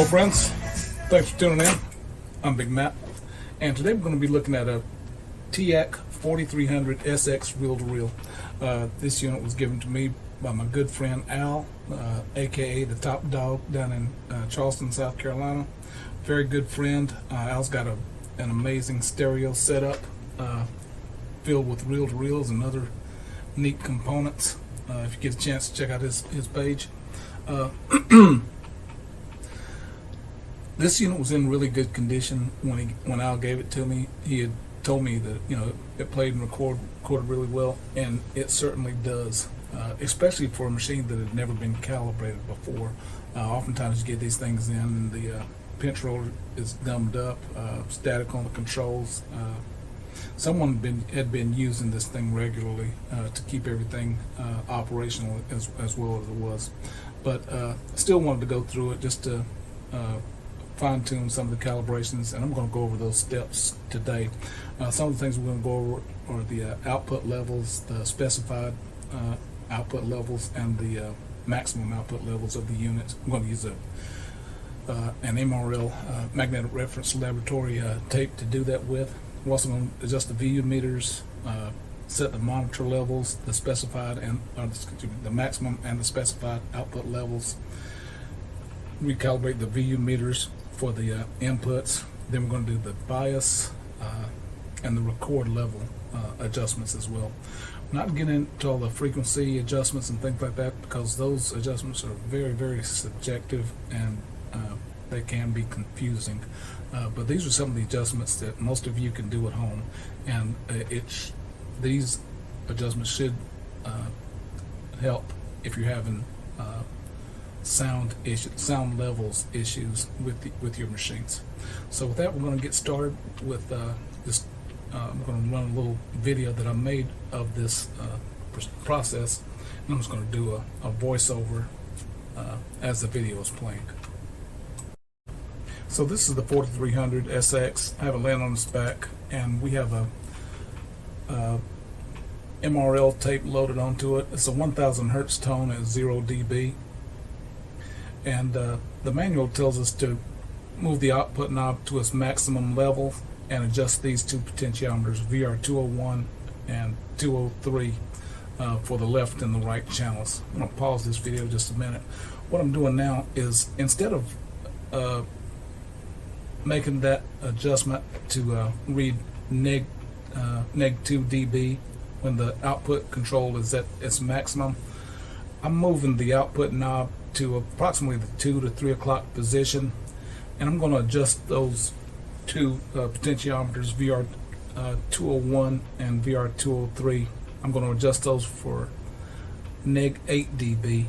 Hello friends, thanks for tuning in. I'm Big Matt, and today we're going to be looking at a Teac 4300Sx reel-to-reel. This unit was given to me by my good friend Al, aka the Top Dog down in Charleston, South Carolina. Very good friend. Al's got an amazing stereo setup filled with reel-to-reels and other neat components. If you get a chance to check out his page. This unit was in really good condition when Al gave it to me. He had told me that it played and recorded really well, and it certainly does. Especially for a machine that had never been calibrated before. Oftentimes you get these things in, and the pinch roller is gummed up, static on the controls. Someone had been using this thing regularly to keep everything operational as well as it was, but still wanted to go through it just to fine-tune some of the calibrations, and I'm going to go over those steps today. Some of the things we're going to go over are the output levels, the specified output levels, and the maximum output levels of the units. I'm going to use an MRL magnetic reference laboratory tape to do that with. We're also going to adjust the VU meters, set the monitor levels, the specified and the maximum and the specified output levels. Recalibrate the VU meters for the inputs. Then we're going to do the bias and the record level adjustments as well. I'm not getting into all the frequency adjustments and things like that, because those adjustments are very, very subjective, and they can be confusing. But these are some of the adjustments that most of you can do at home, and these adjustments should help if you're having sound levels issues with your machines. So with that, we're going to get started with this. I'm going to run a little video that I made of this process, and I'm just going to do a voiceover as the video is playing. So this is the 4300Sx. I have it laying on its back, and we have a MRL tape loaded onto it. It's a 1000 hertz tone at 0 dB, and the manual tells us to move the output knob to its maximum level and adjust these two potentiometers, VR201 and 203, for the left and the right channels. I'm going to pause this video just a minute. What I'm doing now is, instead of making that adjustment to read neg 2 dB when the output control is at its maximum, I'm moving the output knob to approximately the 2 to 3 o'clock position, and I'm going to adjust those two potentiometers, VR201 and VR203. I'm going to adjust those for neg 8 dB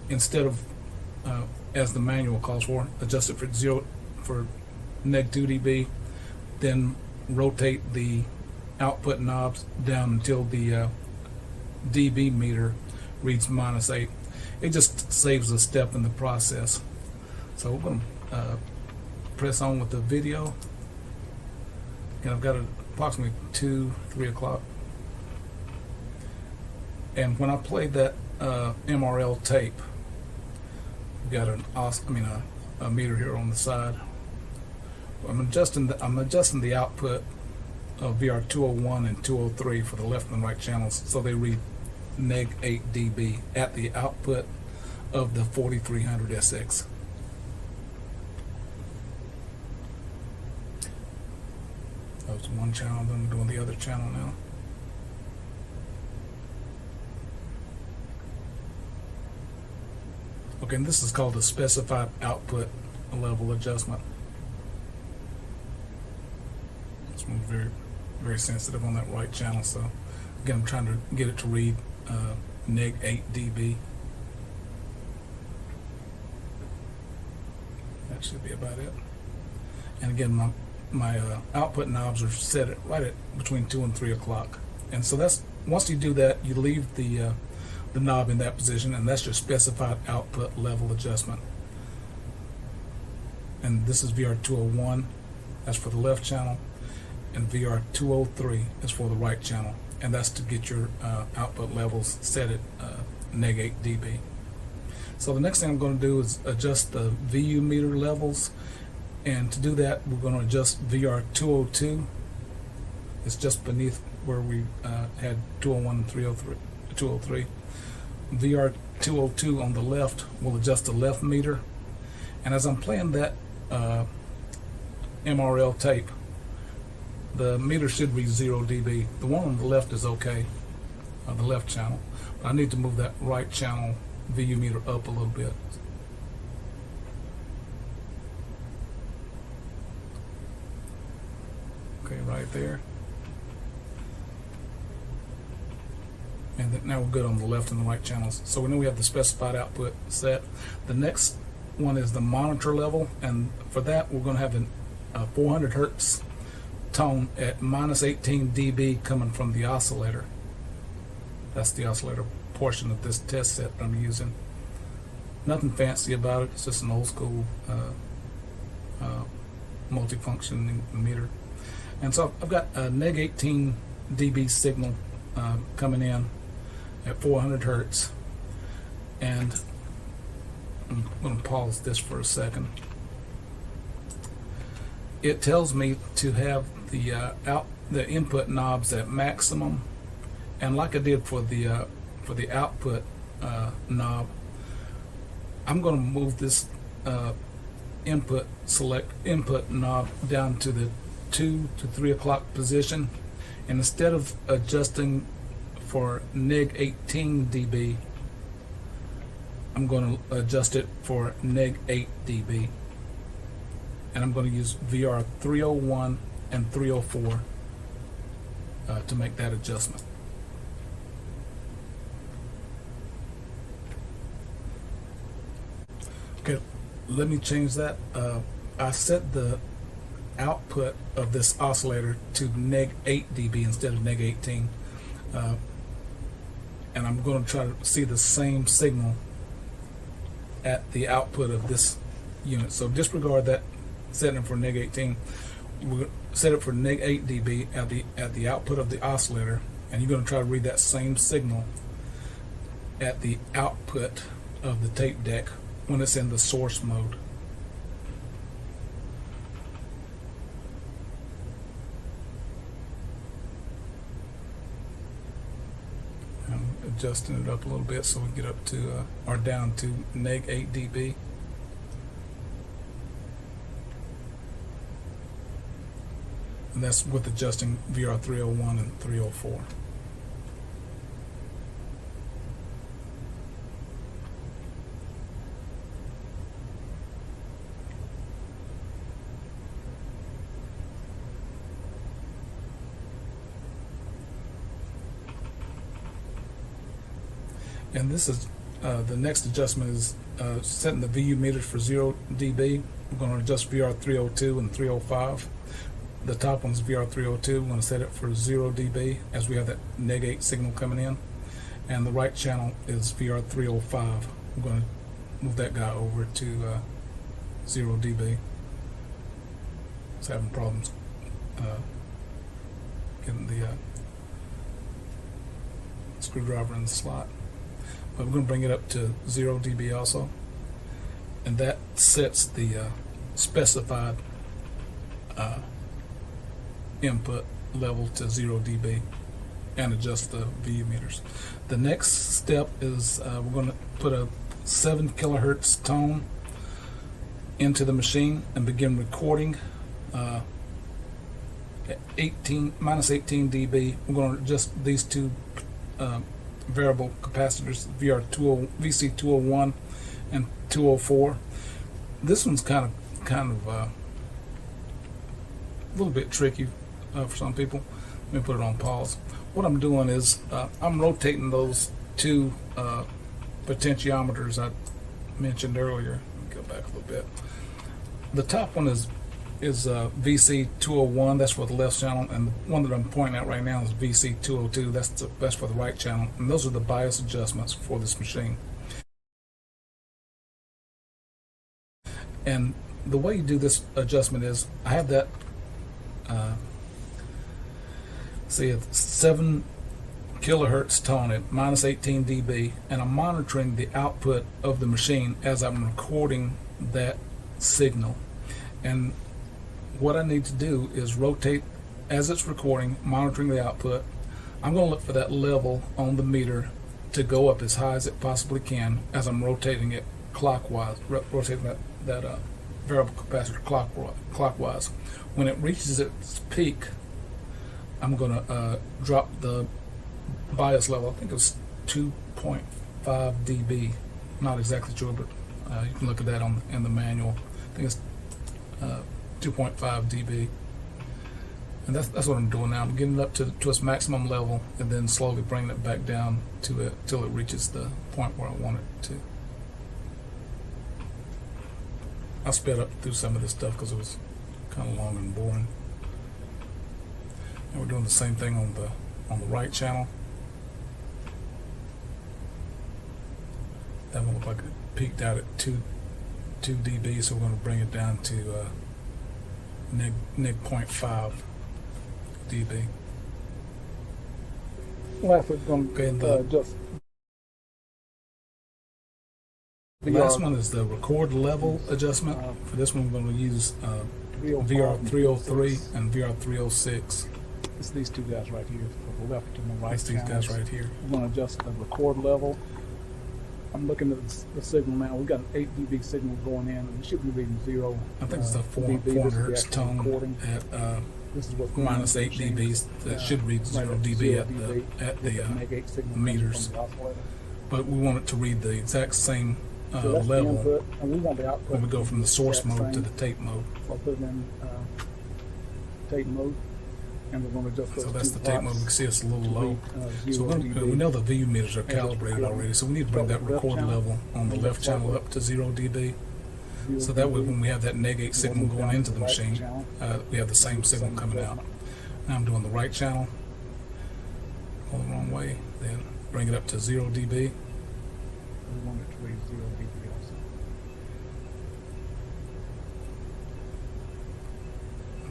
instead of, as the manual calls for, adjust it for neg 2 dB, then rotate the output knobs down until the dB meter reads -8. It just saves a step in the process. So we're going to press on with the video. And I've got it approximately 2-3 o'clock. And when I played that MRL tape, we've got a meter here on the side. I'm adjusting the output of VR201 and 203 for the left and right channels, so they read neg 8 dB at the output of the 4300Sx. That was one channel, then I'm doing the other channel now. Okay, and this is called the specified output level adjustment. This one's very, very sensitive on that right channel, so again, I'm trying to get it to read neg 8 dB. That should be about it. And again, my output knobs are set right at between 2 and 3 o'clock. And so that's, once you do that, you leave the knob in that position, and that's your specified output level adjustment. And this is VR201, that's for the left channel, and VR203 is for the right channel, and that's to get your output levels set at neg 8 dB. So the next thing I'm going to do is adjust the VU meter levels, and to do that we're going to adjust VR202. It's just beneath where we had 201 and 203. VR202 on the left will adjust the left meter, and as I'm playing that MRL tape, the meter should be 0 dB. The one on the left is okay, the left channel, but I need to move that right channel VU meter up a little bit. Okay, right there. And then now we're good on the left and the right channels. So we know we have the specified output set. The next one is the monitor level, and for that we're going to have a 400 hertz tone at minus 18 dB coming from the oscillator. That's the oscillator portion of this test set that I'm using. Nothing fancy about it. It's just an old school multifunction meter. And so I've got a neg 18 dB signal coming in at 400 hertz, and I'm going to pause this for a second. It tells me to have the input knobs at maximum, and like I did for the output knob, I'm going to move this input knob down to the 2 to 3 o'clock position, and instead of adjusting for neg 18 dB, I'm going to adjust it for neg 8 dB, and I'm going to use VR 301 and 304 to make that adjustment. Okay, let me change that. I set the output of this oscillator to neg 8 dB instead of neg 18, and I'm going to try to see the same signal at the output of this unit. So disregard that setting for neg 18. We're set it for neg 8 dB at the output of the oscillator, and you're going to try to read that same signal at the output of the tape deck when it's in the source mode. I'm adjusting it up a little bit so we get up to or down to neg 8 dB. And that's with adjusting VR 301 and 304. And this is the next adjustment is setting the VU meters for 0 dB. We're going to adjust VR 302 and 305. The top one's VR 302. We're going to set it for 0 dB as we have that neg 8 signal coming in. And the right channel is VR 305. I'm going to move that guy over to 0 dB. It's having problems getting the screwdriver in the slot. But we're going to bring it up to 0 dB also. And that sets the specified input level to 0 dB and adjust the VU meters. The next step is we're going to put a 7 kilohertz tone into the machine and begin recording at minus 18 dB. We're going to adjust these two variable capacitors, VC201 and 204. This one's kind of a little bit tricky for some people. Let me put it on pause. What I'm doing is I'm rotating those two potentiometers I mentioned earlier. Let me go back a little bit. The top one is VC201. That's for the left channel, and the one that I'm pointing at right now is VC202. That's for the right channel, and those are the bias adjustments for this machine. And the way you do this adjustment is I have that see a 7 kilohertz tone at minus 18 dB, and I'm monitoring the output of the machine as I'm recording that signal. And what I need to do is rotate as it's recording, monitoring the output. I'm going to look for that level on the meter to go up as high as it possibly can as I'm rotating it clockwise, rotating that variable capacitor clockwise. When it reaches its peak, I'm going to drop the bias level. I think it was 2.5 dB. Not exactly sure, but you can look at that in the manual. I think it's 2.5 dB. And that's what I'm doing now. I'm getting it up to its maximum level and then slowly bringing it back down to it till it reaches the point where I want it to. I sped up through some of this stuff because it was kind of long and boring. And we're doing the same thing on the right channel. That one looked like it peaked out at 2 dB, so we're going to bring it down to neg 0.5 dB. Last, we're going to just. The last one is the record level adjustment. For this one, we're going to use VR303 and VR306. It's these two guys right here, from the left to the right. It's these guys right here. We're going to adjust the record level. I'm looking at the signal now. We've got an 8 dB signal going in, and we should be reading 0. I think it's a 400 hertz tone at minus 8 dB. That should read 0 dB at the meters. But we want it to read the exact same level input, and we want the output when we go from the source mode to the tape mode. So I'll put it in tape mode, and we're going to adjust those. So that's the tape mode. We can see it's a little low. So we know the VU meters are calibrated already, so we need to bring that record level on the left channel up to 0 dB. So that way when we have that -8 signal going into the machine, we have the same signal coming out. Now I'm doing the right channel, go the wrong way, then bring it up to 0 dB. We want it to read 0 dB also.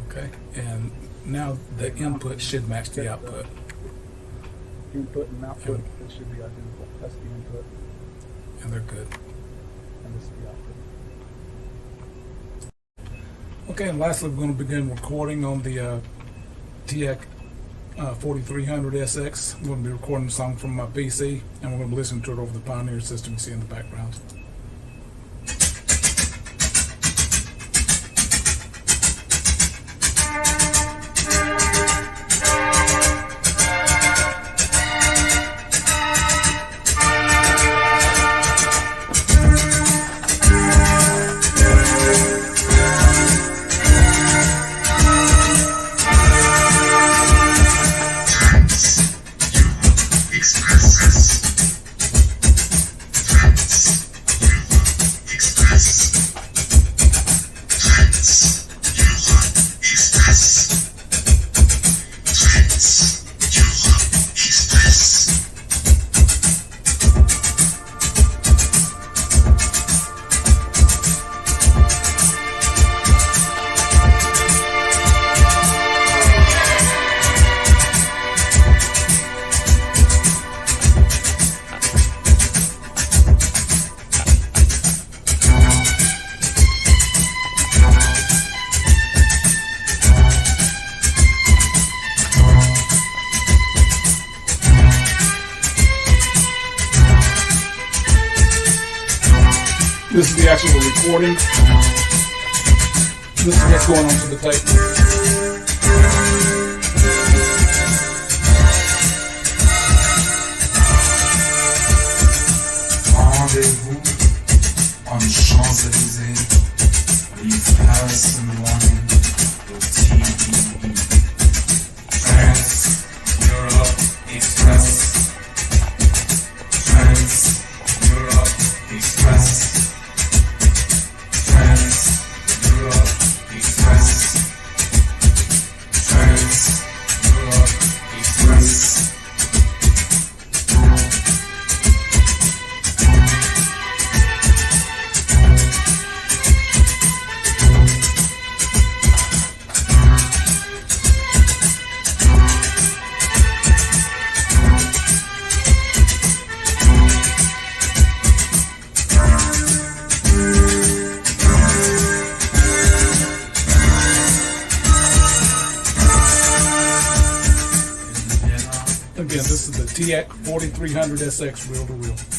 Okay, and now the input should match the output. Input and output, it should be identical. That's the input. And they're good. And this is the output. Okay, and lastly, we're going to begin recording on the Teac A-4300Sx. We're going to be recording the song from my PC, and we're going to be listening to it over the Pioneer system you see in the background. This is the actual recording. This is what's going on to the tape. Rendez-vous on Champs-Élysées, leave Paris in one, the TV, France, Europe, Express, France, Europe, Express, France, Europe, Express, Again, this is the Teac 4300 SX reel to reel.